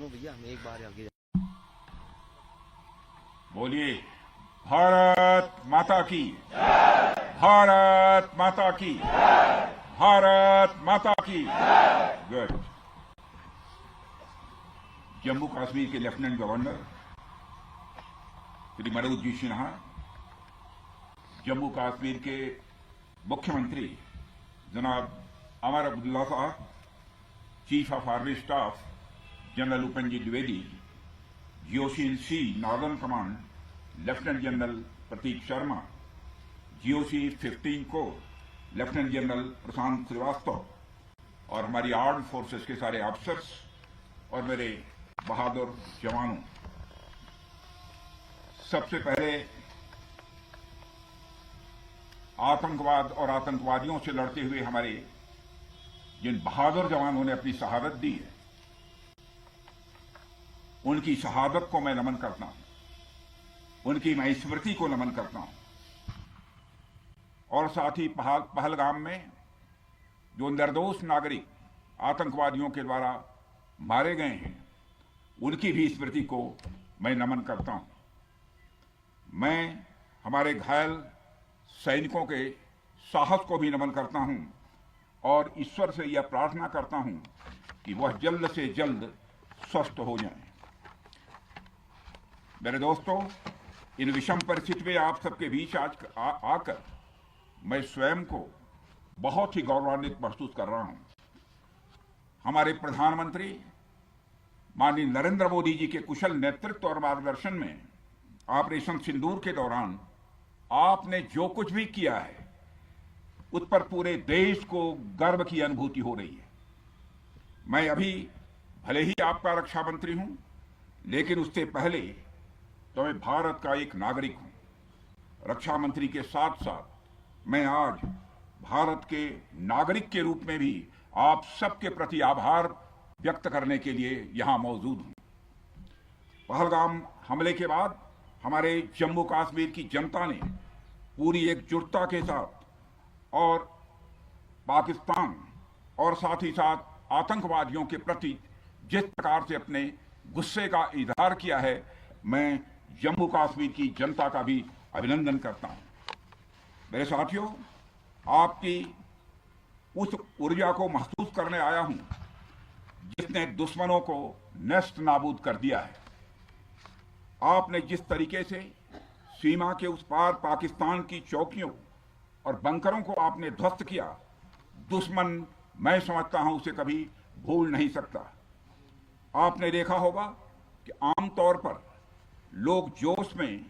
सुनो भैया, हम एक बार आगे बोलिए। भारत माता की, भारत माता की, भारत माता की। गुड। जम्मू कश्मीर के लेफ्टिनेंट गवर्नर श्री मनोज जी सिन्हा, जम्मू कश्मीर के मुख्यमंत्री जनाब अमर अब्दुल्ला साहब, chief of army staff general Upendra ji Dwivedi, GOC C northern command lieutenant general Pratik Sharma, GOC 15 को लेफ्टिनेंट जनरल प्रशांत श्रीवास्तव और हमारी आर्म्ड फोर्सेस के सारे ऑफिसर्स और मेरे बहादुर जवानों, सबसे पहले आतंकवाद और आतंकवादियों से लड़ते हुए हमारे जिन बहादुर जवानों ने अपनी शहादत दी है, उनकी शहादत को मैं नमन करता हूं, उनकी मैं स्मृति को नमन करता हूं। और साथ ही पहलगाम में जो निर्दोष नागरिक आतंकवादियों के द्वारा मारे गए हैं, उनकी भी स्मृति को मैं नमन करता हूं। मैं हमारे घायल सैनिकों के साहस को भी नमन करता हूं और ईश्वर से यह प्रार्थना करता हूं कि वह जल्द से जल्द स्वस्थ हो जाएं। मेरे दोस्तों, इन विषम परिस्थिति में आप सबके बीच आज आकर मैं स्वयं को बहुत ही गौरवान्वित महसूस कर रहा हूं। हमारे प्रधानमंत्री माननीय नरेंद्र मोदी जी के कुशल नेतृत्व और मार्गदर्शन में ऑपरेशन सिंदूर के दौरान आपने जो कुछ भी किया है, उस पर पूरे देश को गर्व की अनुभूति हो रही है। मैं अभी भले ही आपका रक्षा मंत्री हूं, लेकिन उससे पहले तो मैं भारत का एक नागरिक हूं। रक्षा मंत्री के साथ साथ मैं आज भारत के नागरिक के रूप में भी आप सबके प्रति आभार व्यक्त करने के लिए यहां मौजूद हूं। पहलगाम हमले के बाद हमारे जम्मू कश्मीर की जनता ने पूरी एकजुटता के साथ और पाकिस्तान और साथ ही साथ आतंकवादियों के प्रति जिस प्रकार से अपने गुस्से का इजहार किया है, मैं जम्मू कश्मीर की जनता का भी अभिनंदन करता हूं। मेरे साथियों, आपकी उस ऊर्जा को महसूस करने आया हूं जिसने दुश्मनों को नष्ट नाबूद कर दिया है। आपने जिस तरीके से सीमा के उस पार पाकिस्तान की चौकियों और बंकरों को आपने ध्वस्त किया, दुश्मन मैं समझता हूं उसे कभी भूल नहीं सकता। आपने देखा होगा कि आमतौर पर लोग जोश में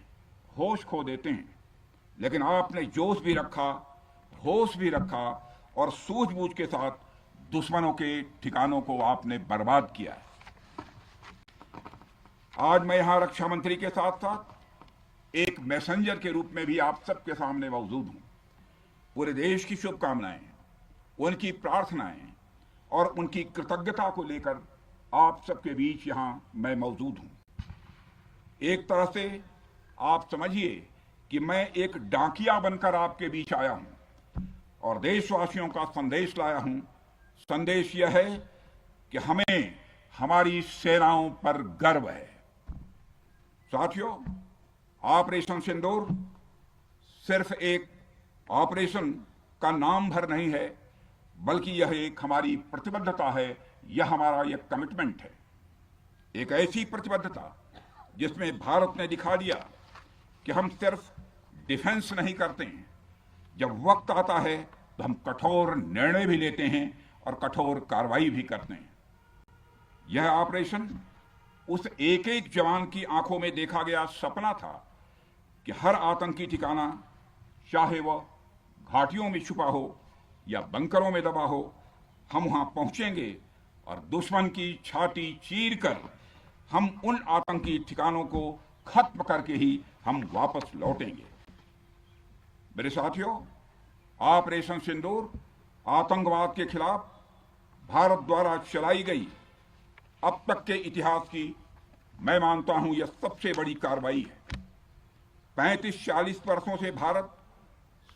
होश खो देते हैं, लेकिन आपने जोश भी रखा, होश भी रखा और सूझबूझ के साथ दुश्मनों के ठिकानों को आपने बर्बाद किया है। आज मैं यहां रक्षा मंत्री के साथ साथ एक मैसेंजर के रूप में भी आप सबके सामने मौजूद हूं। पूरे देश की शुभकामनाएं, उनकी प्रार्थनाएं और उनकी कृतज्ञता को लेकर आप सबके बीच यहां मैं मौजूद हूं। एक तरह से आप समझिए कि मैं एक डाकिया बनकर आपके बीच आया हूं और देशवासियों का संदेश लाया हूं। संदेश यह है कि हमें हमारी सेनाओं पर गर्व है। साथियों, ऑपरेशन सिंदूर सिर्फ एक ऑपरेशन का नाम भर नहीं है, बल्कि यह एक हमारी प्रतिबद्धता है, यह हमारा एक कमिटमेंट है। एक ऐसी प्रतिबद्धता जिसमें भारत ने दिखा दिया कि हम सिर्फ डिफेंस नहीं करते हैं, जब वक्त आता है तो हम कठोर निर्णय भी लेते हैं और कठोर कार्रवाई भी करते हैं। यह ऑपरेशन उस एक एक जवान की आंखों में देखा गया सपना था कि हर आतंकी ठिकाना, चाहे वह घाटियों में छुपा हो या बंकरों में दबा हो, हम वहां पहुंचेंगे और दुश्मन की छाती चीर कर हम उन आतंकी ठिकानों को खत्म करके ही हम वापस लौटेंगे। मेरे साथियों, ऑपरेशन सिंदूर आतंकवाद के खिलाफ भारत द्वारा चलाई गई अब तक के इतिहास की, मैं मानता हूं, यह सबसे बड़ी कार्रवाई है। 35-40 वर्षों से भारत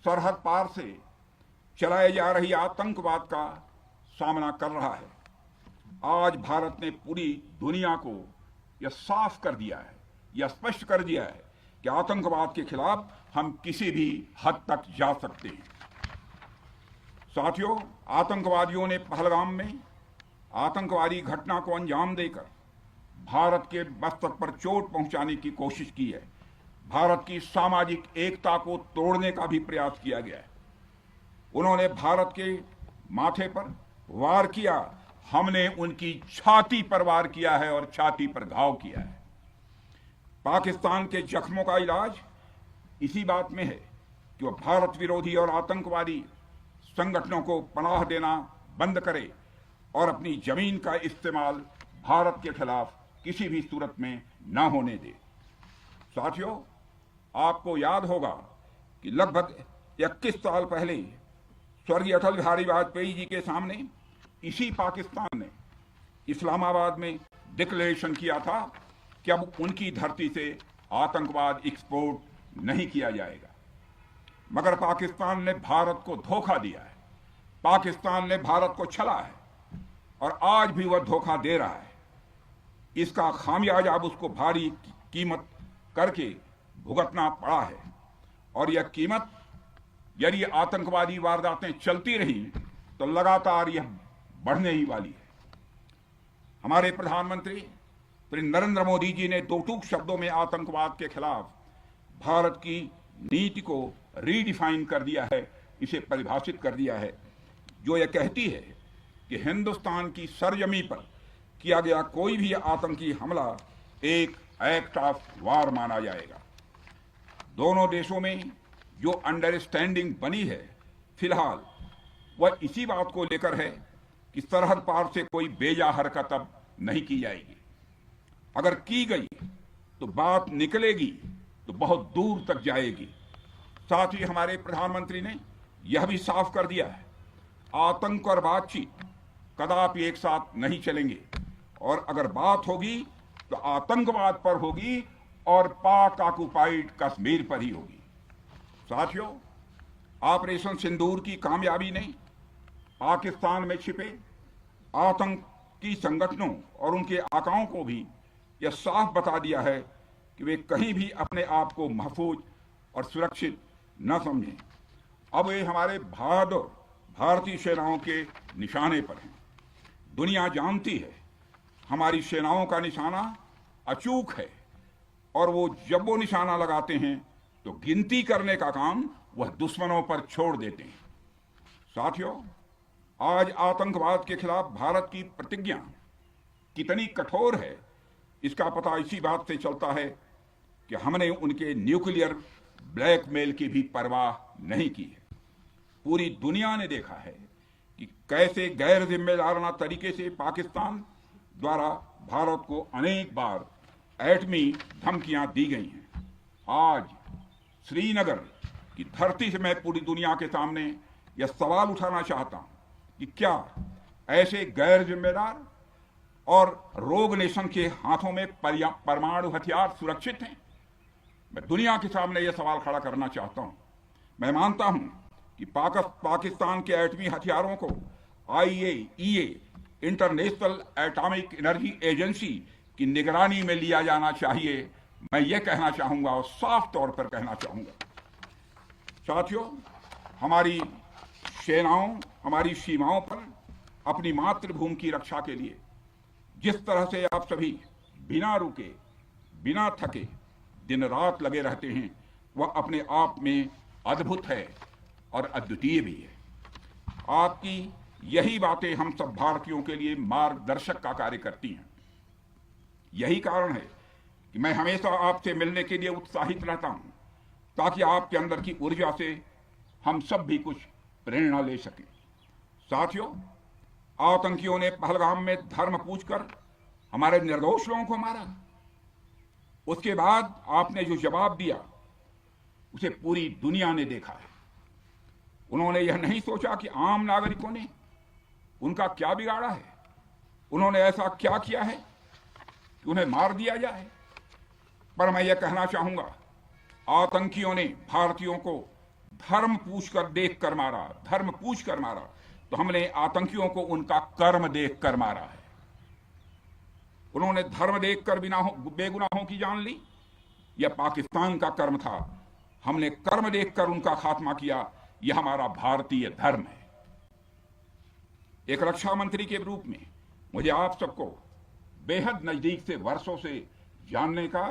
सरहद पार से चलाए जा रही आतंकवाद का सामना कर रहा है। आज भारत ने पूरी दुनिया को यह साफ कर दिया है, यह स्पष्ट कर दिया है कि आतंकवाद के खिलाफ हम किसी भी हद तक जा सकते हैं। साथियों, आतंकवादियों ने पहलगाम में आतंकवादी घटना को अंजाम देकर भारत के मस्तक पर चोट पहुंचाने की कोशिश की है। भारत की सामाजिक एकता को तोड़ने का भी प्रयास किया गया है। उन्होंने भारत के माथे पर वार किया, हमने उनकी छाती पर वार किया है और छाती पर घाव किया है। पाकिस्तान के जख्मों का इलाज इसी बात में है कि वह भारत विरोधी और आतंकवादी संगठनों को पनाह देना बंद करे और अपनी जमीन का इस्तेमाल भारत के खिलाफ किसी भी सूरत में न होने दे। साथियों, आपको याद होगा कि लगभग 21 साल पहले स्वर्गीय अटल बिहारी वाजपेयी जी के सामने इसी पाकिस्तान ने इस्लामाबाद में डिक्लेरेशन किया था कि अब उनकी धरती से आतंकवाद एक्सपोर्ट नहीं किया जाएगा। मगर पाकिस्तान ने भारत को धोखा दिया है, पाकिस्तान ने भारत को छला है और आज भी वह धोखा दे रहा है। इसका खामियाजा अब उसको भारी कीमत करके भुगतना पड़ा है और यह कीमत, यदि आतंकवादी वारदातें चलती रही तो लगातार यह बढ़ने ही वाली है। हमारे प्रधानमंत्री श्री नरेंद्र मोदी जी ने दो टूक शब्दों में आतंकवाद के खिलाफ भारत की नीति को रीडिफाइन कर दिया है, इसे परिभाषित कर दिया है, जो यह कहती है कि हिंदुस्तान की सरजमी पर किया गया कोई भी आतंकी हमला एक एक्ट ऑफ वार माना जाएगा। दोनों देशों में जो अंडरस्टैंडिंग बनी है फिलहाल वह इसी बात को लेकर है कि सरहद पार से कोई बेजा हरकत अब नहीं की जाएगी। अगर की गई तो बात निकलेगी तो बहुत दूर तक जाएगी। साथ ही हमारे प्रधानमंत्री ने यह भी साफ कर दिया है, आतंक और बातचीत कदापि एक साथ नहीं चलेंगे और अगर बात होगी तो आतंकवाद पर होगी और पाक ऑक्युपाइड कश्मीर पर ही होगी। साथियों, ऑपरेशन सिंदूर की कामयाबी ने पाकिस्तान में छिपे आतंकी संगठनों और उनके आकाओं को भी यह साफ बता दिया है कि वे कहीं भी अपने आप को महफूज और सुरक्षित न समझें। अब वे हमारे बहादुर भारतीय सेनाओं के निशाने पर हैं। दुनिया जानती है हमारी सेनाओं का निशाना अचूक है और जब वो निशाना लगाते हैं तो गिनती करने का काम वह दुश्मनों पर छोड़ देते हैं। साथियों, आज आतंकवाद के खिलाफ भारत की प्रतिज्ञा कितनी कठोर है इसका पता इसी बात से चलता है कि हमने उनके न्यूक्लियर ब्लैकमेल की भी परवाह नहीं की है। पूरी दुनिया ने देखा है कि कैसे गैर जिम्मेदाराना तरीके से पाकिस्तान द्वारा भारत को अनेक बार एटमी धमकियां दी गई हैं। आज श्रीनगर की धरती से मैं पूरी दुनिया के सामने यह सवाल उठाना चाहता हूं कि क्या ऐसे गैर जिम्मेदार और रोग नेशन के हाथों में परमाणु हथियार सुरक्षित हैं? मैं दुनिया के सामने यह सवाल खड़ा करना चाहता हूं। मैं मानता हूं कि पाकिस्तान के एटमी हथियारों को IAEA international atomic energy agency की निगरानी में लिया जाना चाहिए। मैं ये कहना चाहूंगा और साफ तौर पर कहना चाहूंगा। साथियों, हमारी सेनाओं हमारी सीमाओं पर अपनी मातृभूमि की रक्षा के लिए जिस तरह से आप सभी बिना रुके बिना थके दिन रात लगे रहते हैं वह अपने आप में अद्भुत है और अद्वितीय भी है। आपकी यही बातें हम सब भारतीयों के लिए मार्गदर्शक का कार्य करती हैं। यही कारण है कि मैं हमेशा आपसे मिलने के लिए उत्साहित रहता हूं ताकि आपके अंदर की ऊर्जा से हम सब भी कुछ प्रेरणा ले सकें। साथियों, आतंकियों ने पहलगाम में धर्म पूछकर हमारे निर्दोष लोगों को मारा। उसके बाद आपने जो जवाब दिया उसे पूरी दुनिया ने देखा है। उन्होंने यह नहीं सोचा कि आम नागरिकों ने उनका क्या बिगाड़ा है, उन्होंने ऐसा क्या किया है कि उन्हें मार दिया जाए। पर मैं यह कहना चाहूंगा, आतंकियों ने भारतीयों को धर्म पूछकर देखकर मारा, धर्म पूछकर मारा, तो हमने आतंकियों को उनका कर्म देखकर मारा है। उन्होंने धर्म देखकर बेगुनाहों की जान ली। यह पाकिस्तान का कर्म था, हमने कर्म देखकर उनका खात्मा किया। यह हमारा भारतीय धर्म है। एक रक्षा मंत्री के रूप में मुझे आप सबको बेहद नजदीक से वर्षों से जानने का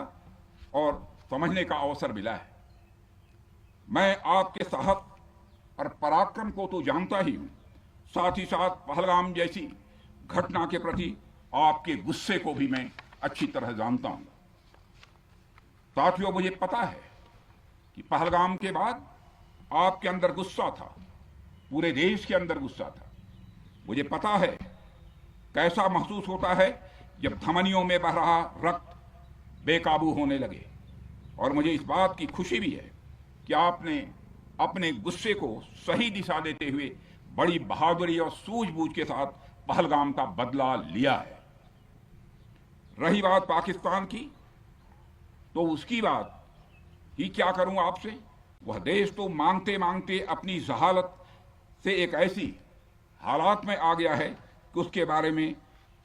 और समझने का अवसर मिला है। मैं आपके साहस और पराक्रम को तो जानता ही हूं, साथ ही साथ पहलगाम जैसी घटना के प्रति आपके गुस्से को भी मैं अच्छी तरह जानता हूं। साथियों, मुझे पता है कि पहलगाम के बाद आपके अंदर गुस्सा था, पूरे देश के अंदर गुस्सा था। मुझे पता है कैसा महसूस होता है जब धमनियों में बह रहा रक्त बेकाबू होने लगे। और मुझे इस बात की खुशी भी है कि आपने अपने गुस्से को सही दिशा देते हुए बड़ी बहादुरी और सूझबूझ के साथ पहलगाम का बदला लिया है। रही बात पाकिस्तान की, तो उसकी बात ही क्या करूं आपसे। वह देश तो मांगते मांगते अपनी जहालत से एक ऐसी हालात में आ गया है कि उसके बारे में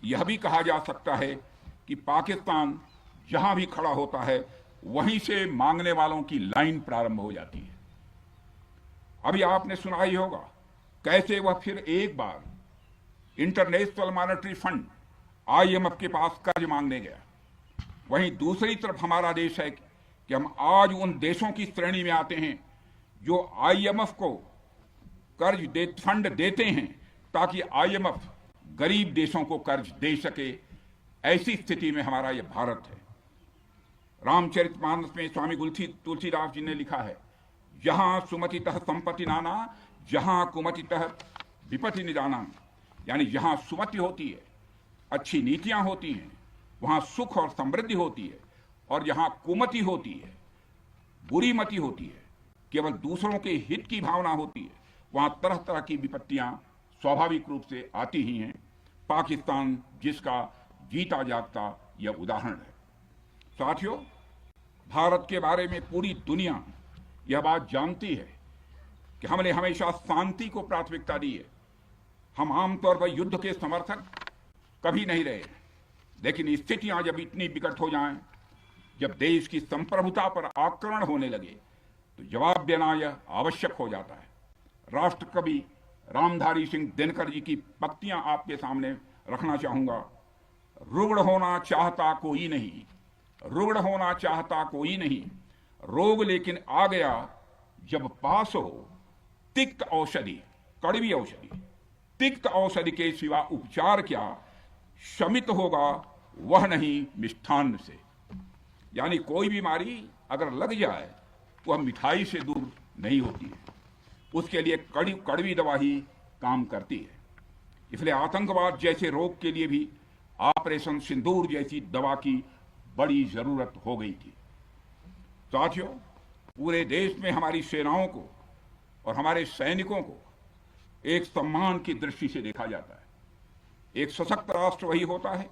यह भी कहा जा सकता है कि पाकिस्तान जहां भी खड़ा होता है वहीं से मांगने वालों की लाइन प्रारंभ हो जाती है। अभी आपने सुना ही होगा कैसे वह फिर एक बार इंटरनेशनल मॉनेटरी फंड IMF के पास कर्ज मांगने गया। वहीं दूसरी तरफ हमारा देश है कि हम आज उन देशों की श्रेणी में आते हैं जो IMF को फंड देते हैं ताकि IMF गरीब देशों को कर्ज दे सके। ऐसी स्थिति में हमारा यह भारत है। रामचरितमानस में स्वामी तुलसीदास जी ने लिखा है, जहां सुमतितः संपत्ति नाना, जहां कुमतितः विपत्ति निदाना। यानी जहां सुमति होती है, अच्छी नीतियां होती हैं, वहां सुख और समृद्धि होती है, और जहां कुमति होती है, बुरी मति होती है, केवल दूसरों के हित की भावना होती है, वहां तरह तरह की विपत्तियां स्वाभाविक रूप से आती ही हैं। पाकिस्तान जिसका जीता जागता यह उदाहरण है। साथियों, भारत के बारे में पूरी दुनिया यह बात जानती है कि हमने हमेशा शांति को प्राथमिकता दी है। हम आमतौर पर युद्ध के समर्थक कभी नहीं रहे, लेकिन स्थितियां जब इतनी विकट हो जाएं, जब देश की संप्रभुता पर आक्रमण होने लगे, तो जवाब देना यह आवश्यक हो जाता है। राष्ट्रकवि रामधारी सिंह दिनकर जी की पंक्तियां आपके सामने रखना चाहूंगा। रुग्ण होना चाहता कोई नहीं, रुग्ण होना चाहता कोई नहीं, रोग लेकिन आ गया जब पास हो तिक्त औषधि, कड़वी औषधि। तिक्त औषधि के सिवा उपचार क्या, शमित होगा वह नहीं मिष्ठान्न से। यानी कोई बीमारी अगर लग जाए वह मिठाई से दूर नहीं होती है, उसके लिए कड़वी दवा ही काम करती है। इसलिए आतंकवाद जैसे रोग के लिए भी ऑपरेशन सिंदूर जैसी दवा की बड़ी जरूरत हो गई थी। साथियों, पूरे देश में हमारी सेनाओं को और हमारे सैनिकों को एक सम्मान की दृष्टि से देखा जाता है। एक सशक्त राष्ट्र वही होता है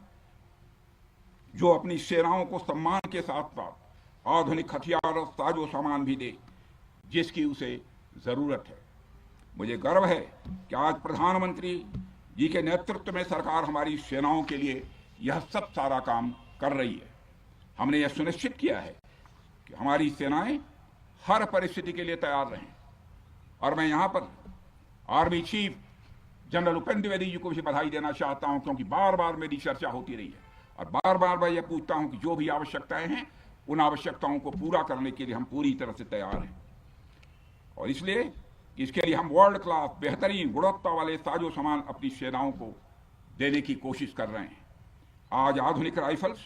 जो अपनी सेनाओं को सम्मान के साथ साथ आधुनिक हथियार और साजो सामान भी दे जिसकी उसे जरूरत है। मुझे गर्व है कि आज प्रधानमंत्री जी के नेतृत्व में सरकार हमारी सेनाओं के लिए यह सब सारा काम कर रही है। हमने यह सुनिश्चित किया है कि हमारी सेनाएं हर परिस्थिति के लिए तैयार रहें। और मैं यहां पर army chief general Upendra Dwivedi ji को भी बधाई देना चाहता हूं, क्योंकि बार बार मेरी चर्चा होती रही है और बार बार मैं यह पूछता हूं कि जो भी आवश्यकताएं हैं उन आवश्यकताओं को पूरा करने के लिए हम पूरी तरह से तैयार हैं। और इसलिए इसके लिए हम वर्ल्ड क्लास बेहतरीन गुणवत्ता वाले साजो सामान अपनी सेनाओं को देने की कोशिश कर रहे हैं। आज आधुनिक राइफल्स,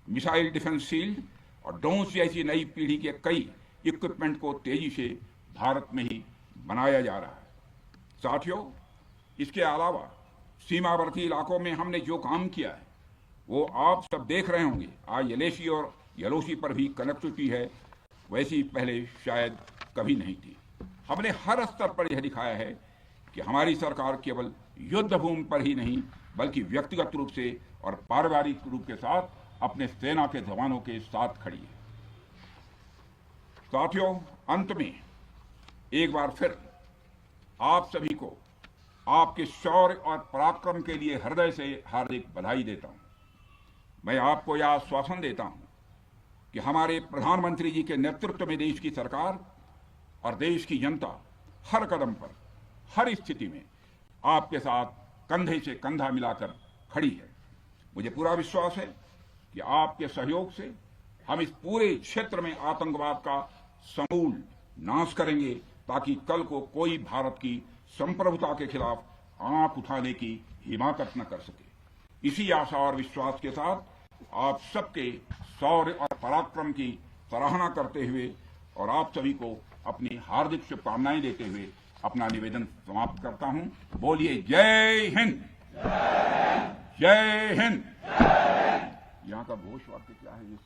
मिसाइल डिफेंस शील्ड और ड्रोन्स जैसी नई पीढ़ी के कई इक्विपमेंट को तेजी से भारत में ही बनाया जा रहा है। साथियों, इसके अलावा सीमावर्ती इलाकों में हमने जो काम किया है वो आप सब देख रहे होंगे। आज LAC और LOC पर भी कनेक्टिविटी है, वैसी पहले शायद कभी नहीं थी। हमने हर स्तर पर यह दिखाया है कि हमारी सरकार केवल युद्ध भूमि पर ही नहीं बल्कि व्यक्तिगत रूप से और पारिवारिक रूप के साथ अपने सेना के जवानों के साथ खड़ी है। साथियों, अंत में एक बार फिर आप सभी को आपके शौर्य और पराक्रम के लिए हृदय से हार्दिक बधाई देता हूं। मैं आपको यह आश्वासन देता हूं कि हमारे प्रधानमंत्री जी के नेतृत्व में देश की सरकार और देश की जनता हर कदम पर, हर स्थिति में आपके साथ कंधे से कंधा मिलाकर खड़ी है। मुझे पूरा विश्वास है कि आपके सहयोग से हम इस पूरे क्षेत्र में आतंकवाद का समूल नाश करेंगे, ताकि कल को कोई भारत की संप्रभुता के खिलाफ आंख उठाने की हिमाकत न कर सके। इसी आशा और विश्वास के साथ आप सबके शौर्य और पराक्रम की सराहना करते हुए और आप सभी को अपनी हार्दिक शुभकामनाएं देते हुए अपना निवेदन समाप्त करता हूं। बोलिए जय हिंद, जय हिंद। यहाँ का घोष वाक्य क्या है इस